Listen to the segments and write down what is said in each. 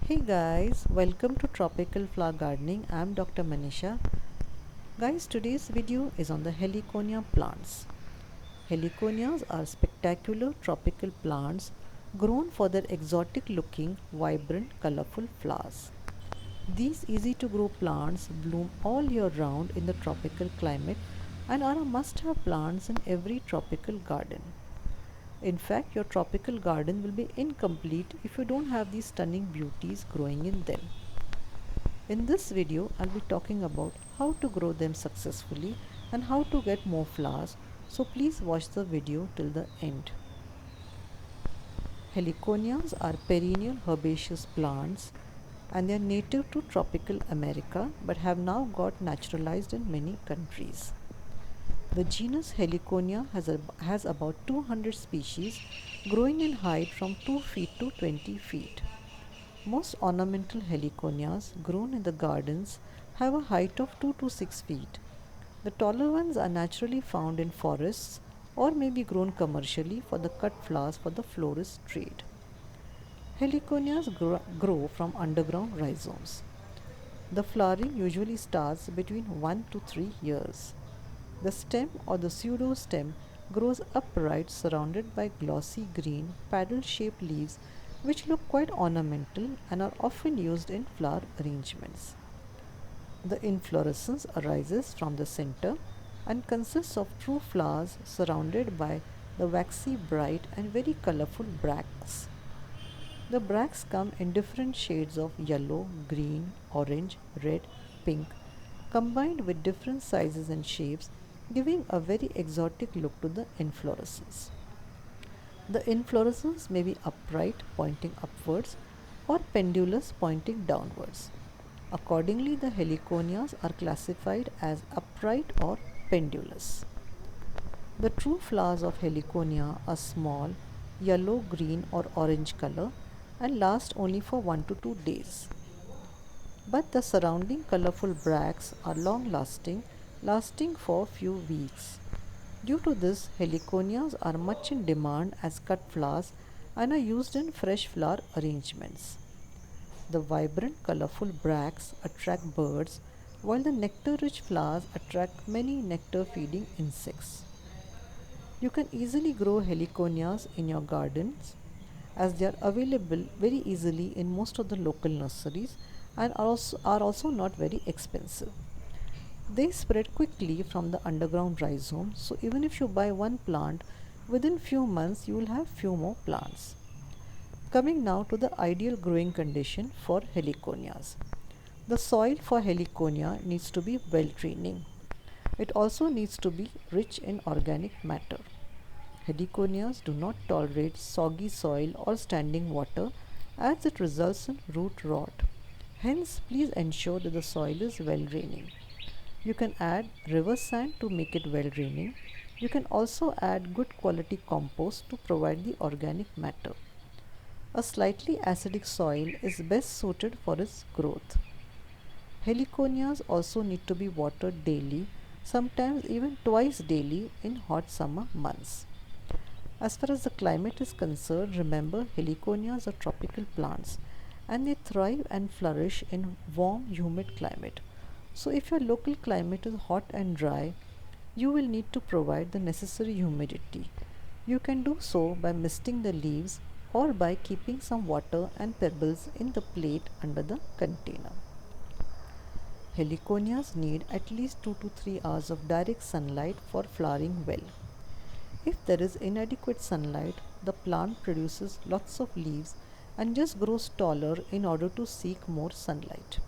Hey guys, welcome to Tropical Flower Gardening. I'm Dr. Manisha. Guys, today's video is on the heliconia plants. Heliconias are spectacular tropical plants grown for their exotic looking, vibrant, colorful flowers. These easy to grow plants bloom all year round in the tropical climate and are a must have plants in every tropical garden. In fact, your tropical garden will be incomplete if you don't have these stunning beauties growing in them. In this video, I'll be talking about how to grow them successfully and how to get more flowers, so please watch the video till the end. Heliconias are perennial herbaceous plants and they are native to tropical America but have now got naturalized in many countries. The genus Heliconia has about 200 species growing in height from 2 feet to 20 feet. Most ornamental heliconias grown in the gardens have a height of 2 to 6 feet. The taller ones are naturally found in forests or may be grown commercially for the cut flowers for the florist trade. Heliconias grow from underground rhizomes. The flowering usually starts between 1 to 3 years. The stem or the pseudostem grows upright surrounded by glossy green paddle-shaped leaves which look quite ornamental and are often used in flower arrangements. The inflorescence arises from the center and consists of true flowers surrounded by the waxy bright and very colorful bracts. The bracts come in different shades of yellow, green, orange, red, pink, combined with different sizes and shapes, giving a very exotic look to the inflorescence. The inflorescence may be upright, pointing upwards, or pendulous, pointing downwards. Accordingly, the heliconias are classified as upright or pendulous. The true flowers of heliconia are small, yellow, green, or orange color and last only for 1 to 2 days. But the surrounding colorful bracts are long lasting, lasting for few weeks. Due to this, heliconias are much in demand as cut flowers and are used in fresh flower arrangements. The vibrant colorful bracts attract birds while the nectar rich flowers attract many nectar feeding insects. You can easily grow heliconias in your gardens as they are available very easily in most of the local nurseries and are also not very expensive. They spread quickly from the underground rhizome, so even if you buy one plant, within few months you will have few more plants. Coming now to the ideal growing condition for heliconias. The soil for heliconia needs to be well draining. It also needs to be rich in organic matter. Heliconias do not tolerate soggy soil or standing water as it results in root rot. Hence, please ensure that the soil is well draining. You can add river sand to make it well draining. You can also add good quality compost to provide the organic matter. A slightly acidic soil is best suited for its growth. Heliconias also need to be watered daily, sometimes even twice daily in hot summer months. As far as the climate is concerned, remember heliconias are tropical plants and they thrive and flourish in warm, humid climate. So if your local climate is hot and dry, you will need to provide the necessary humidity. You can do so by misting the leaves or by keeping some water and pebbles in the plate under the container. Heliconias need at least 2 to 3 hours of direct sunlight for flowering well. If there is inadequate sunlight, the plant produces lots of leaves and just grows taller in order to seek more sunlight.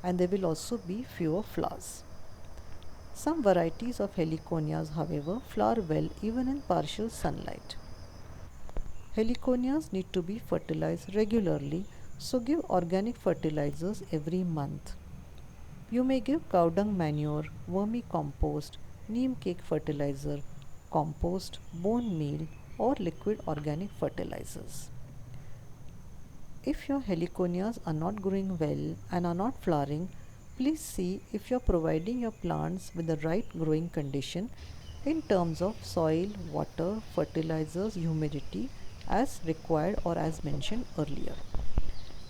And there will also be fewer flowers. Some varieties of heliconias, however, flower well even in partial sunlight. Heliconias need to be fertilized regularly, so give organic fertilizers every month. You may give cow dung manure, vermicompost, neem cake fertilizer, compost, bone meal, or liquid organic fertilizers. If your heliconias are not growing well and are not flowering, please see if you are providing your plants with the right growing condition in terms of soil, water, fertilizers, humidity as required or as mentioned earlier.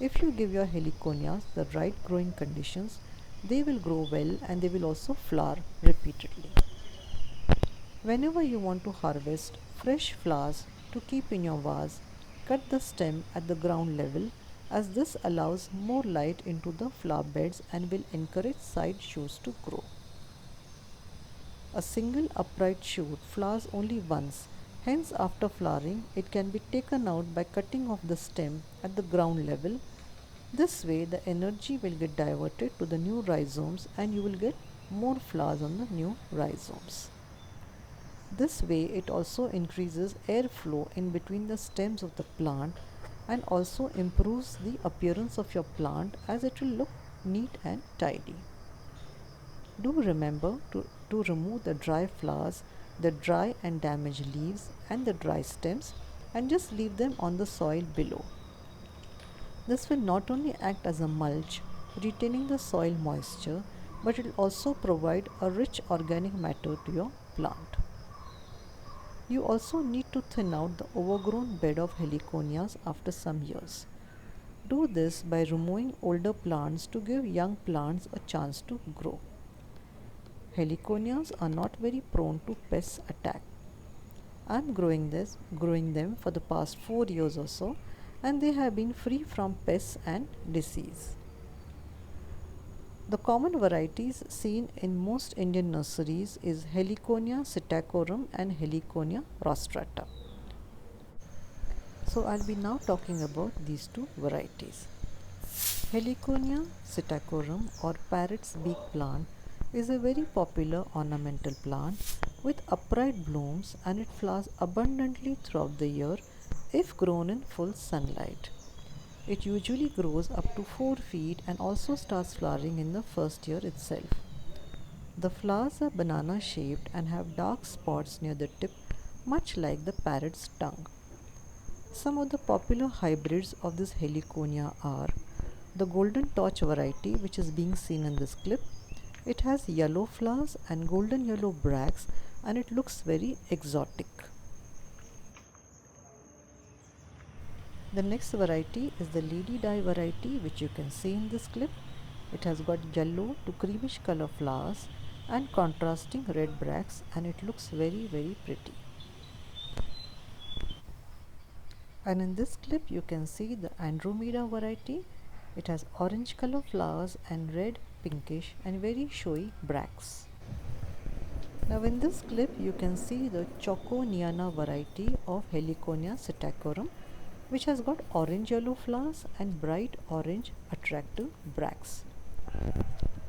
If you give your heliconias the right growing conditions, they will grow well and they will also flower repeatedly. Whenever you want to harvest fresh flowers to keep in your vase, cut the stem at the ground level as this allows more light into the flower beds and will encourage side shoots to grow. A single upright shoot flowers only once, hence after flowering it can be taken out by cutting off the stem at the ground level. This way the energy will get diverted to the new rhizomes and you will get more flowers on the new rhizomes. This way it also increases airflow in between the stems of the plant and also improves the appearance of your plant as it will look neat and tidy. Do remember to remove the dry flowers, the dry and damaged leaves and the dry stems and just leave them on the soil below. This will not only act as a mulch, retaining the soil moisture, but it will also provide a rich organic matter to your plant. You also need to thin out the overgrown bed of heliconias after some years. Do this by removing older plants to give young plants a chance to grow. Heliconias are not very prone to pest attack. I am growing them for the past 4 years or so, and they have been free from pests and disease. The common varieties seen in most Indian nurseries is Heliconia psittacorum and Heliconia rostrata. So I'll be now talking about these two varieties. Heliconia psittacorum or parrot's beak plant is a very popular ornamental plant with upright blooms and it flowers abundantly throughout the year if grown in full sunlight. It usually grows up to 4 feet and also starts flowering in the first year itself. The flowers are banana shaped and have dark spots near the tip, much like the parrot's tongue. Some of the popular hybrids of this heliconia are the golden torch variety, which is being seen in this clip. It has yellow flowers and golden yellow bracts and it looks very exotic. The next variety is the lady di variety, which you can see in this clip. It has got yellow to creamish color flowers and contrasting red bracts and it looks very pretty. And in this clip you can see the Andromeda variety. It has orange color flowers and red, pinkish and very showy bracts. Now in this clip you can see the Choconiana variety of Heliconia psittacorum, which has got orange yellow flowers and bright orange attractive bracts.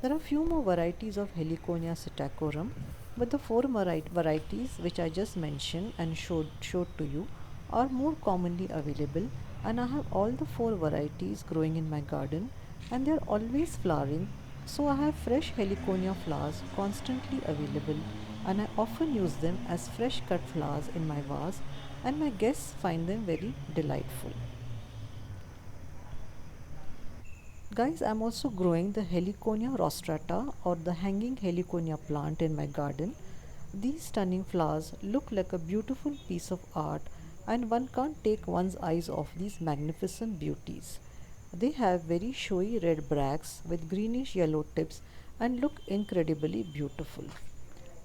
There are few more varieties of Heliconia psittacorum, but the four varieties which I just mentioned and showed to you are more commonly available, and I have all the four varieties growing in my garden and they are always flowering, so I have fresh Heliconia flowers constantly available and I often use them as fresh cut flowers in my vase and my guests find them very delightful. Guys, I am also growing the Heliconia rostrata or the hanging Heliconia plant in my garden. These stunning flowers look like a beautiful piece of art and one can't take one's eyes off these magnificent beauties. They have very showy red bracts with greenish yellow tips and look incredibly beautiful.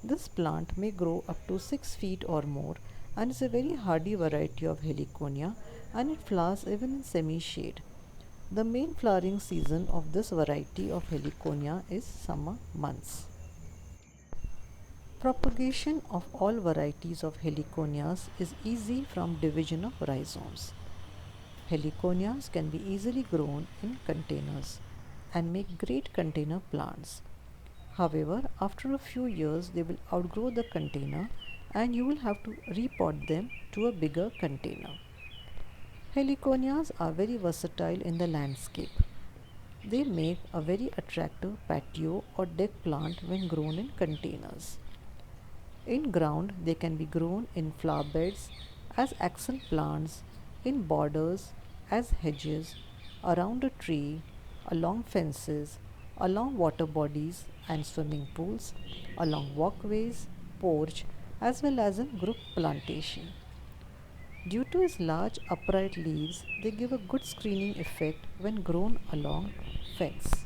This plant may grow up to 6 feet or more and is a very hardy variety of Heliconia and it flowers even in semi-shade. The main flowering season of this variety of Heliconia is summer months. Propagation of all varieties of Heliconias is easy from division of rhizomes. Heliconias can be easily grown in containers and make great container plants. However, after a few years they will outgrow the container and you will have to repot them to a bigger container. Heliconias are very versatile in the landscape. They make a very attractive patio or deck plant when grown in containers. In ground, they can be grown in flower beds, as accent plants, in borders, as hedges, around a tree, along fences, along water bodies and swimming pools, along walkways, porch, as well as in group plantation. Due to its large upright leaves, they give a good screening effect when grown along fence.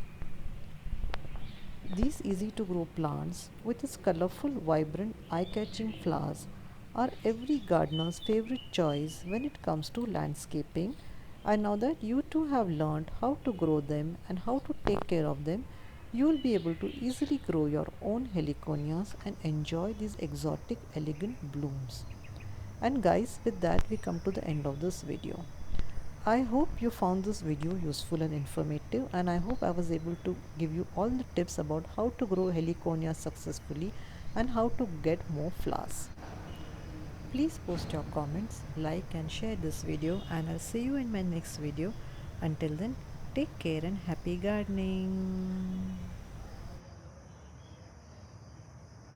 These easy to grow plants with its colorful, vibrant, eye-catching flowers are every gardener's favorite choice when it comes to landscaping. And now that you too have learned how to grow them and how to take care of them, you will be able to easily grow your own heliconias and enjoy these exotic, elegant blooms. And guys, with that we come to the end of this video. I hope you found this video useful and informative, and I hope I was able to give you all the tips about how to grow heliconia successfully and how to get more flowers. Please post your comments, like and share this video, and I'll see you in my next video. Until then, take care and happy gardening.